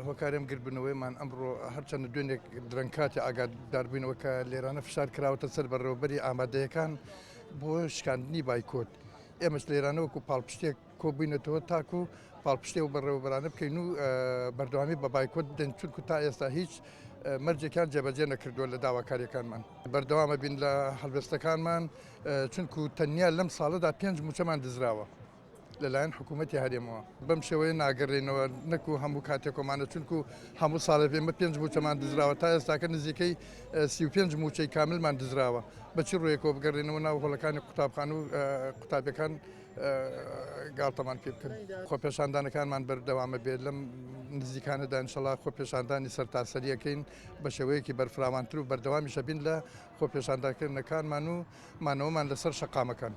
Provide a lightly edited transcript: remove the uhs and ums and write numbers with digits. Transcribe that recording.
هۆکاریم گردبوونەوەیمان ئەمڕۆ هەرچەندە دوێنێک درەنگکاتی ئاگاداربووینەوە کە لێرانە فشار کراوەتە سەر بەڕێوەبەری ئامادەیەکان بۆ شکاندنی بایکۆت. ئێمەش لێرانەوەکو پاڵپشتێک کۆبووینەتەوە تاکو پاڵپشتێ و بەڕێوەبەرانە بکەین و بەردەوامی بە بایکۆت بدەین چونکو تا ئێستا هیچ مەرجێکیان جێبەجێ نەکردووە لە داواکاریەکانمان. بەردەوامە بین لە هەڵوێستەکانمان چونکو تەنیا لەم ساڵەدا 5 موچەمان دزراوە لەلایەن حکوومەتی هەرێمەوە. بەم شێوەیە ناگەڕێنەوە نەکو هەموو کاتێکۆمانە چونکو هەموو ساڵە پێمە 5 موچەمان دزراوە تا ئێستاکە نزیکەی 35 موچەی کاملمان دزراوە. بەچی ڕوویەکەوە بگەڕێنەوە ناو هۆڵەکانی قوتابخان و قوتابیەکان گاڵتەمان پێ بکەن. خۆپێشاندانەکانمان بەردەوامە بێت لەم نزیکانەدا ئینشەڵا خۆپێشاندانی سەرتاسەریەکەین بە شێوەیەکی بەرفراوانتر و بەردەوامیشە بین لە خۆپێشاندانکردنەکانمان و مانەوەمان لەسەر شەقامەکان.